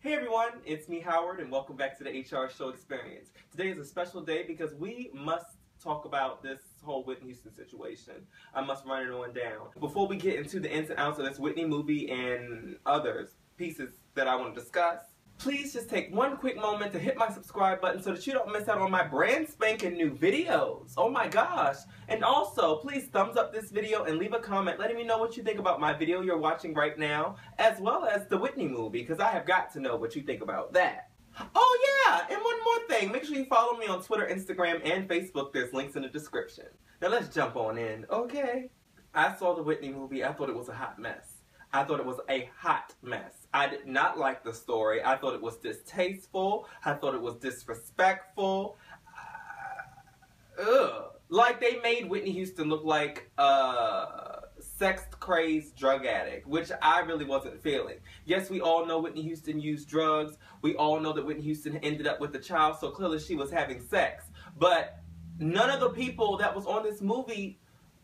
Hey everyone, it's me Howard and welcome back to the HR Show Experience. Today is a special day because we must talk about this whole Whitney Houston situation. I must run it on down. Before we get into the ins and outs of this Whitney movie and others pieces that I want to discuss, please just take one quick moment to hit my subscribe button so that you don't miss out on my brand spanking new videos. Oh my gosh. And also, please thumbs up this video and leave a comment letting me know what you think about my video you're watching right now, as well as the Whitney movie, because I have got to know what you think about that. Oh yeah, and one more thing. Make sure you follow me on Twitter, Instagram, and Facebook. There's links in the description. Now let's jump on in, okay? I saw the Whitney movie. I thought it was a hot mess. I thought it was a hot mess. I did not like the story. I thought it was distasteful. I thought it was disrespectful. Like they made Whitney Houston look like a sex-crazed drug addict, which I really wasn't feeling. Yes, we all know Whitney Houston used drugs. We all know that Whitney Houston ended up with a child, so clearly she was having sex. But none of the people that was on this movie,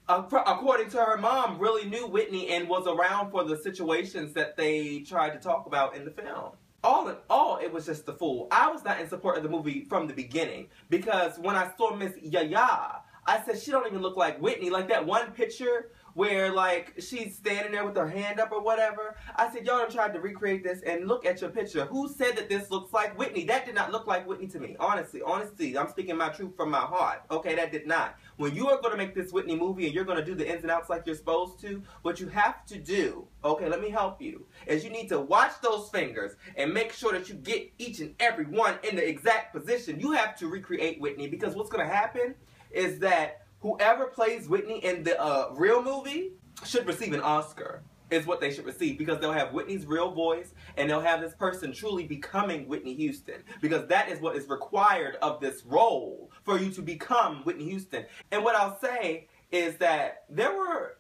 according to her mom, really knew Whitney and was around for the situations that they tried to talk about in the film. All in all, it was just a fool. I was not in support of the movie from the beginning because when I saw Miss Yaya, I said, she don't even look like Whitney. Like that one picture where like she's standing there with her hand up or whatever. I said, y'all done tried to recreate this and look at your picture. Who said that this looks like Whitney? That did not look like Whitney to me. Honestly, I'm speaking my truth from my heart. Okay, that did not. When you are going to make this Whitney movie and you're going to do the ins and outs like you're supposed to, what you have to do, okay, let me help you, is you need to watch those fingers and make sure that you get each and every one in the exact position. You have to recreate Whitney because what's going to happen is that whoever plays Whitney in the real movie should receive an Oscar, is what they should receive, because they'll have Whitney's real voice and they'll have this person truly becoming Whitney Houston, because that is what is required of this role for you to become Whitney Houston. And what I'll say is that there were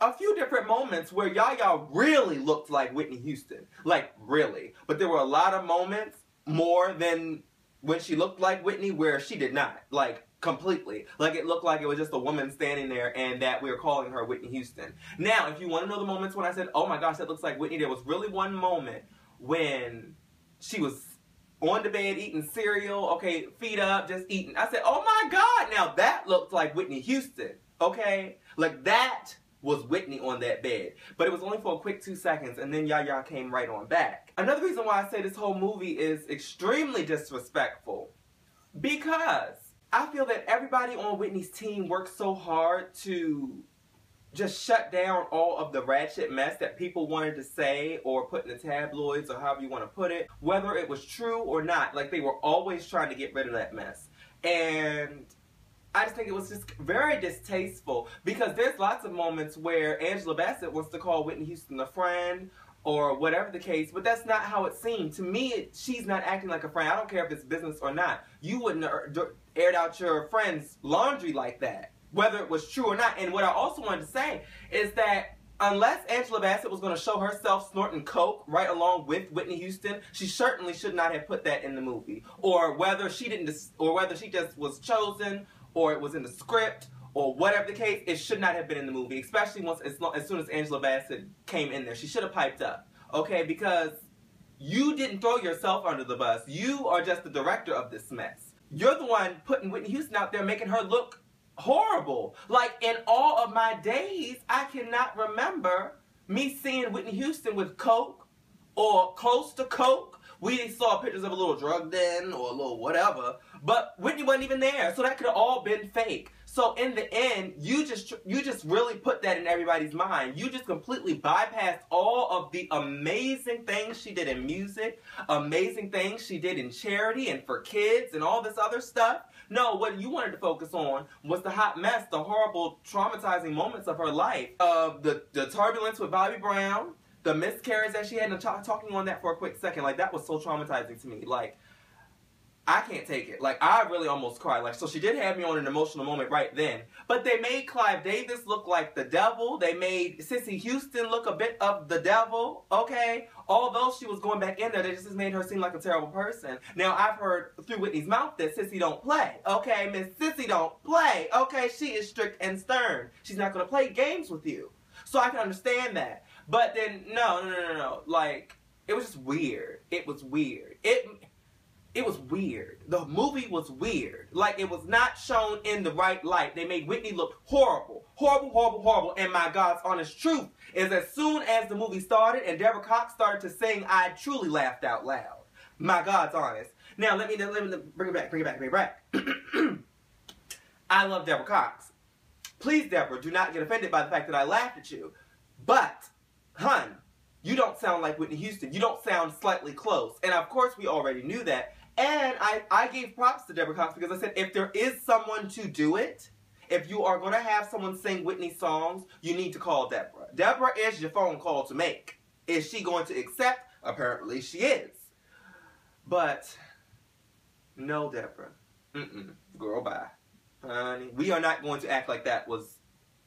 a few different moments where Yaya really looked like Whitney Houston, like really, but there were a lot of moments more than when she looked like Whitney where she did not, like completely. Like it looked like it was just a woman standing there and that we were calling her Whitney Houston. Now, if you want to know the moments when I said, oh my gosh, that looks like Whitney, there was really one moment when she was on the bed eating cereal, okay, feet up, just eating. I said, oh my God, now that looked like Whitney Houston, okay? Like that was Whitney on that bed. But it was only for a quick 2 seconds and then Yaya came right on back. Another reason why I say this whole movie is extremely disrespectful, because I feel that everybody on Whitney's team worked so hard to just shut down all of the ratchet mess that people wanted to say or put in the tabloids or however you want to put it, whether it was true or not. Like they were always trying to get rid of that mess. And I just think it was just very distasteful, because there's lots of moments where Angela Bassett wants to call Whitney Houston a friend or whatever the case, but that's not how it seemed. To me, she's not acting like a friend. I don't care if it's business or not. You wouldn't have aired out your friend's laundry like that, whether it was true or not. And what I also wanted to say is that unless Angela Bassett was going to show herself snorting coke right along with Whitney Houston, she certainly should not have put that in the movie. Or whether she didn't, or whether she just was chosen, or it was in the script, or whatever the case, it should not have been in the movie, especially as soon as Angela Bassett came in there. She should have piped up, okay, because you didn't throw yourself under the bus. You are just the director of this mess. You're the one putting Whitney Houston out there, making her look horrible. Like, in all of my days, I cannot remember me seeing Whitney Houston with coke or close to coke. We saw pictures of a little drug den or a little whatever, but Whitney wasn't even there, so that could have all been fake. So in the end, you just really put that in everybody's mind. You just completely bypassed all of the amazing things she did in music, amazing things she did in charity and for kids and all this other stuff. No, what you wanted to focus on was the hot mess, the horrible, traumatizing moments of her life. The turbulence with Bobby Brown, the miscarriage that she had, and talking on that for a quick second, like that was so traumatizing to me. Like, I can't take it. Like, I really almost cried. Like, so she did have me on an emotional moment right then. But they made Clive Davis look like the devil. They made Sissy Houston look a bit of the devil, okay? Although she was going back in there, they just made her seem like a terrible person. Now, I've heard through Whitney's mouth that Sissy don't play, okay? Miss Sissy don't play, okay? She is strict and stern. She's not going to play games with you. So I can understand that. But then, no. Like, It was just weird. It was weird. It was weird. The movie was weird. Like, it was not shown in the right light. They made Whitney look horrible. Horrible, horrible, horrible. And my God's honest truth is, as soon as the movie started and Deborah Cox started to sing, I truly laughed out loud. My God's honest. Now, let me bring it back. I love Deborah Cox. Please, Deborah, do not get offended by the fact that I laughed at you. But, hun, you don't sound like Whitney Houston. You don't sound slightly close. And, of course, we already knew that. And I gave props to Deborah Cox because I said, if there is someone to do it, if you are going to have someone sing Whitney songs, you need to call Deborah. Deborah is your phone call to make. Is she going to accept? Apparently she is. But, no, Deborah. Girl, bye. Honey, we are not going to act like that was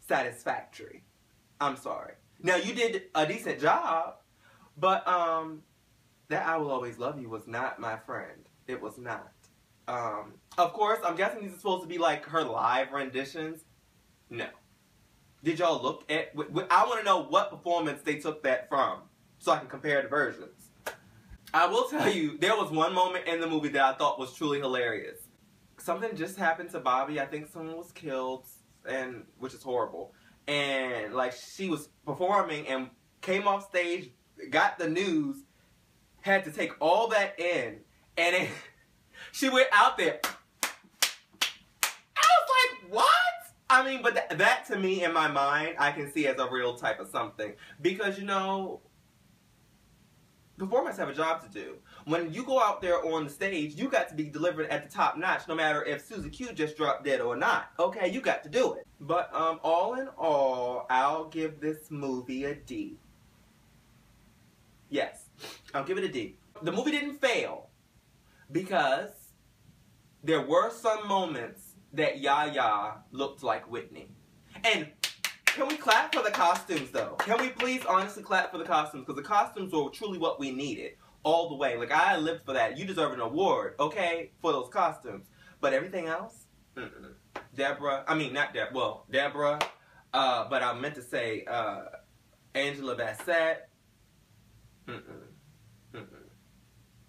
satisfactory. I'm sorry. Now, you did a decent job, but that I Will Always Love You was not my friend. It was not. Of course, I'm guessing these are supposed to be like her live renditions. No. Did y'all look at... I want to know what performance they took that from so I can compare the versions. I will tell you, there was one moment in the movie that I thought was truly hilarious. Something just happened to Bobbi. I think someone was killed, and which is horrible. And, like, she was performing and came off stage, got the news, had to take all that in, and then she went out there. I was like, what? I mean, but that to me, in my mind, I can see as a real type of something. Because, you know, performers have a job to do. When you go out there on the stage, you got to be delivered at the top notch, no matter if Susie Q just dropped dead or not. Okay, you got to do it. But all in all, I'll give this movie a D. Yes, I'll give it a D. The movie didn't fail because there were some moments that Yaya looked like Whitney. And can we clap for the costumes, though? Can we please honestly clap for the costumes? Because the costumes were truly what we needed all the way. Like, I lived for that. You deserve an award, okay, for those costumes. But everything else? Deborah, I mean, not Deborah, well, Deborah, but I meant to say Angela Bassett.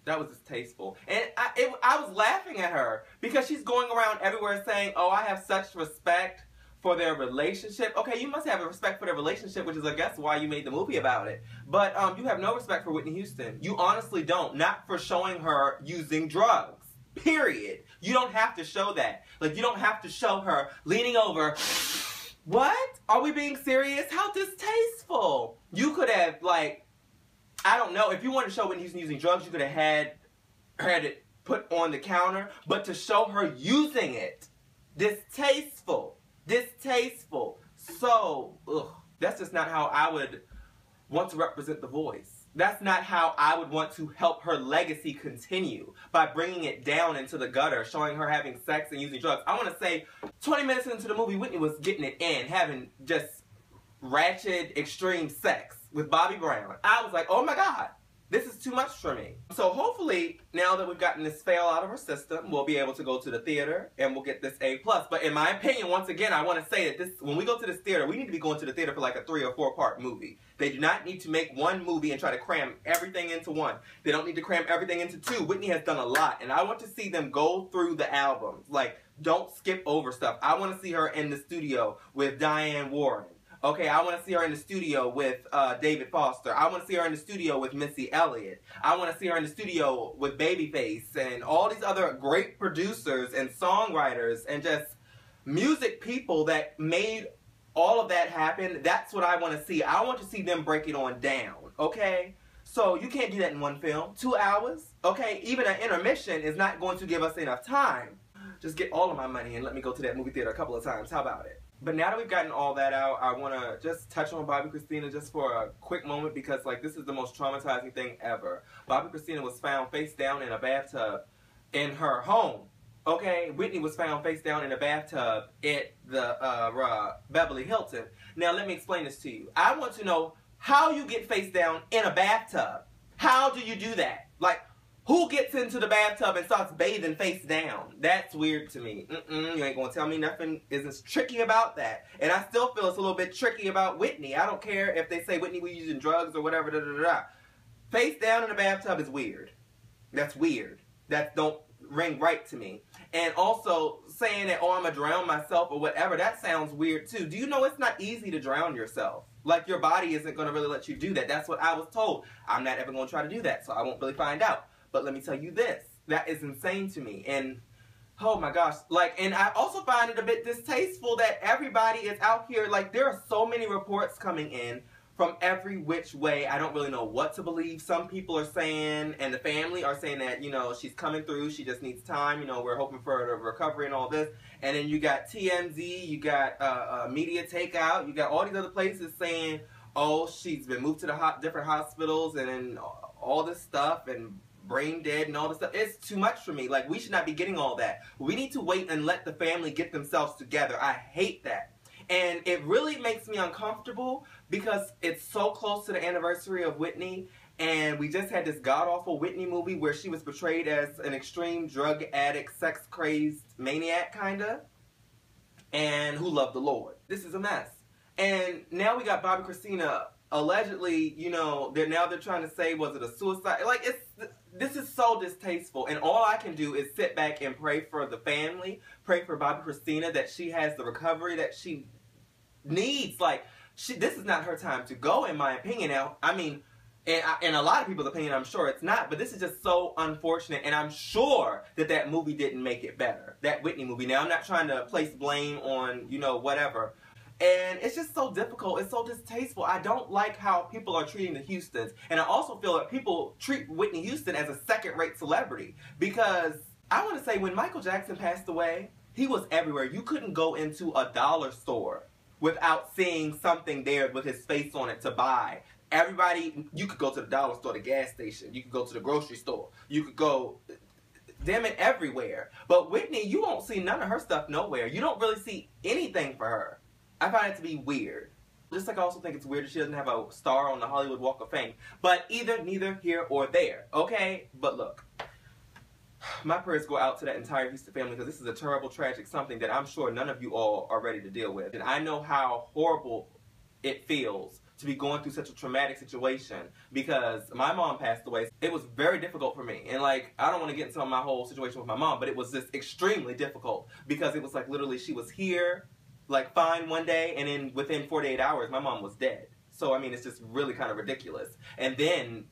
That was distasteful. And I was laughing at her because she's going around everywhere saying, oh, I have such respect for their relationship. Okay, you must have a respect for their relationship, which is, I guess, why you made the movie about it. But you have no respect for Whitney Houston. You honestly don't. Not for showing her using drugs. Period. You don't have to show that. Like, you don't have to show her leaning over. What? Are we being serious? How distasteful. You could have, like, I don't know. If you wanted to show Whitney Houston using drugs, you could have had it put on the counter. But to show her using it, distasteful. Distasteful. So, ugh. That's just not how I would want to represent The Voice. That's not how I would want to help her legacy continue, by bringing it down into the gutter, showing her having sex and using drugs. I want to say 20 minutes into the movie, Whitney was getting it in, having just ratchet, extreme sex with Bobby Brown. I was like, oh my God, this is too much for me. So hopefully, now that we've gotten this fail out of our system, we'll be able to go to the theater and we'll get this A+. But in my opinion, once again, I want to say that when we go to this theater, we need to be going to the theater for like a 3 or 4 part movie. They do not need to make one movie and try to cram everything into one. They don't need to cram everything into 2. Whitney has done a lot, and I want to see them go through the albums. Like, don't skip over stuff. I want to see her in the studio with Diane Warren. Okay, I want to see her in the studio with David Foster. I want to see her in the studio with Missy Elliott. I want to see her in the studio with Babyface and all these other great producers and songwriters and just music people that made all of that happen. That's what I want to see. I want to see them break it on down, okay? So you can't do that in one film. 2 hours, okay? Even an intermission is not going to give us enough time. Just get all of my money and let me go to that movie theater a couple of times. How about it? But now that we've gotten all that out, I want to just touch on Bobbi Kristina just for a quick moment because, like, this is the most traumatizing thing ever. Bobbi Kristina was found face down in a bathtub in her home. Okay? Whitney was found face down in a bathtub at the Beverly Hilton. Now, let me explain this to you. I want to know how you get face down in a bathtub. How do you do that? Like, who gets into the bathtub and starts bathing face down? That's weird to me. You ain't gonna tell me nothing isn't tricky about that. And I still feel it's a little bit tricky about Whitney. I don't care if they say Whitney was using drugs or whatever, Face down in the bathtub is weird. That's weird. That don't ring right to me. And also saying that, oh, I'm going to drown myself or whatever, that sounds weird too. Do you know it's not easy to drown yourself? Like, your body isn't going to really let you do that. That's what I was told. I'm not ever going to try to do that, so I won't really find out. But let me tell you this. That is insane to me. And, oh my gosh. Like, and I also find it a bit distasteful that everybody is out here. Like, there are so many reports coming in from every which way. I don't really know what to believe. Some people are saying, and the family are saying that, you know, she's coming through. She just needs time. You know, we're hoping for her recovery and all this. And then you got TMZ. You got Media Takeout. You got all these other places saying, oh, she's been moved to different hospitals and all this stuff and brain dead and all this stuff. It's too much for me. Like, we should not be getting all that. We need to wait and let the family get themselves together. I hate that. And it really makes me uncomfortable because it's so close to the anniversary of Whitney, and we just had this god-awful Whitney movie where she was portrayed as an extreme drug addict, sex-crazed maniac, kinda, and who loved the Lord. This is a mess. And now we got Bobbi Kristina allegedly, you know, they're trying to say, was it a suicide? Like, this is so distasteful, and all I can do is sit back and pray for the family, pray for Bobbi Kristina that she has the recovery that she needs. Like, this is not her time to go, in my opinion. Now, I mean, and a lot of people's opinion, I'm sure it's not, but this is just so unfortunate, and I'm sure that movie didn't make it better, that Whitney movie. Now, I'm not trying to place blame on, you know, whatever, and it's just so difficult. It's so distasteful. I don't like how people are treating the Houstons, and I also feel that people treat Whitney Houston as a second-rate celebrity, because I want to say when Michael Jackson passed away, he was everywhere. You couldn't go into a dollar store without seeing something there with his face on it to buy. Everybody, you could go to the dollar store, the gas station, you could go to the grocery store, you could go, damn it, everywhere. But Whitney, you won't see none of her stuff nowhere. You don't really see anything for her. I find it to be weird. Just like I also think it's weird that she doesn't have a star on the Hollywood Walk of Fame. But neither here or there, okay? But look, my prayers go out to that entire Houston family, because this is a terrible, tragic something that I'm sure none of you all are ready to deal with. And I know how horrible it feels to be going through such a traumatic situation, because my mom passed away. It was very difficult for me. And like, I don't want to get into my whole situation with my mom, but it was just extremely difficult, because it was like literally she was here, like fine one day, and then within 48 hours, my mom was dead. So, I mean, it's just really kind of ridiculous. And then,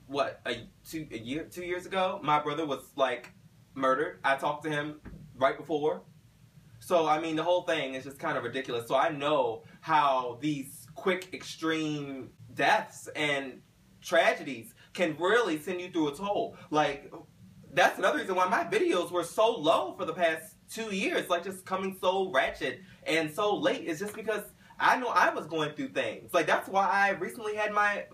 what, 2 years ago, my brother was, like, murdered. I talked to him right before. So, I mean, the whole thing is just kind of ridiculous. So I know how these quick, extreme deaths and tragedies can really send you through a toll. Like, that's another reason why my videos were so low for the past 2 years. Like, just coming so ratchet and so late. It's just because I know I was going through things. Like, that's why I recently had my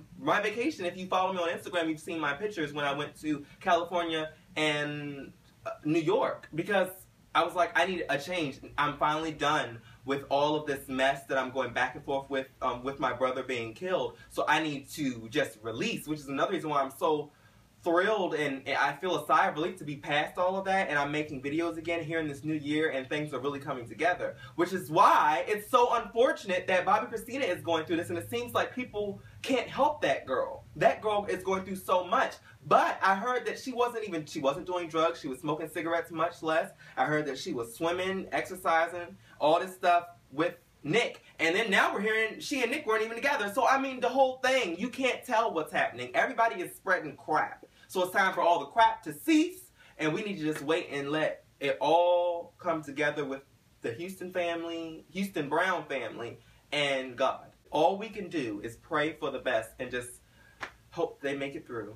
vacation. If you follow me on Instagram, you've seen my pictures when I went to California and New York. Because I was like, I need a change. I'm finally done with all of this mess that I'm going back and forth with my brother being killed. So I need to just release, which is another reason why I'm so thrilled and I feel a sigh of relief to be past all of that, and I'm making videos again here in this new year, and things are really coming together, which is why it's so unfortunate that Bobbi Kristina is going through this, and it seems like people can't help that girl. That girl is going through so much. But I heard that she wasn't doing drugs, she was smoking cigarettes much less. I heard that she was swimming, exercising, all this stuff with Nick. And then now we're hearing she and Nick weren't even together. So, I mean, the whole thing, you can't tell what's happening. Everybody is spreading crap. So it's time for all the crap to cease, and we need to just wait and let it all come together with the Houston family, Houston Brown family, and God. All we can do is pray for the best and just hope they make it through.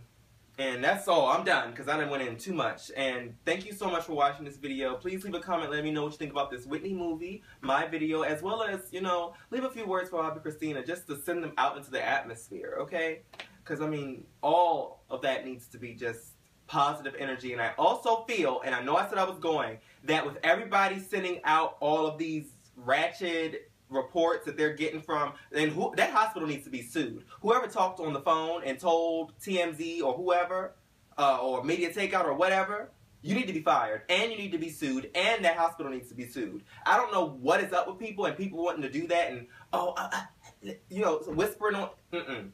And that's all. I'm done, because I done went in too much. And thank you so much for watching this video. Please leave a comment. Let me know what you think about this Whitney movie, my video, as well as, you know, leave a few words for Bobbi Kristina just to send them out into the atmosphere, okay? Because, I mean, all of that needs to be just positive energy. And I also feel, and I know I said I was going, that with everybody sending out all of these ratchet reports that they're getting from, and that hospital needs to be sued. Whoever talked on the phone and told TMZ or whoever, or Media Takeout or whatever, you need to be fired, and you need to be sued, and that hospital needs to be sued. I don't know what is up with people and people wanting to do that and, you know, whispering on,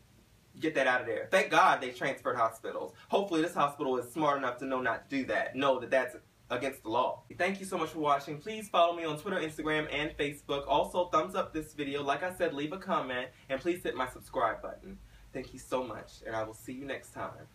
Get that out of there. Thank God they transferred hospitals. Hopefully this hospital is smart enough to know not to do that. Know that that's against the law. Thank you so much for watching. Please follow me on Twitter, Instagram, and Facebook. Also, thumbs up this video. Like I said, leave a comment. And please hit my subscribe button. Thank you so much. And I will see you next time.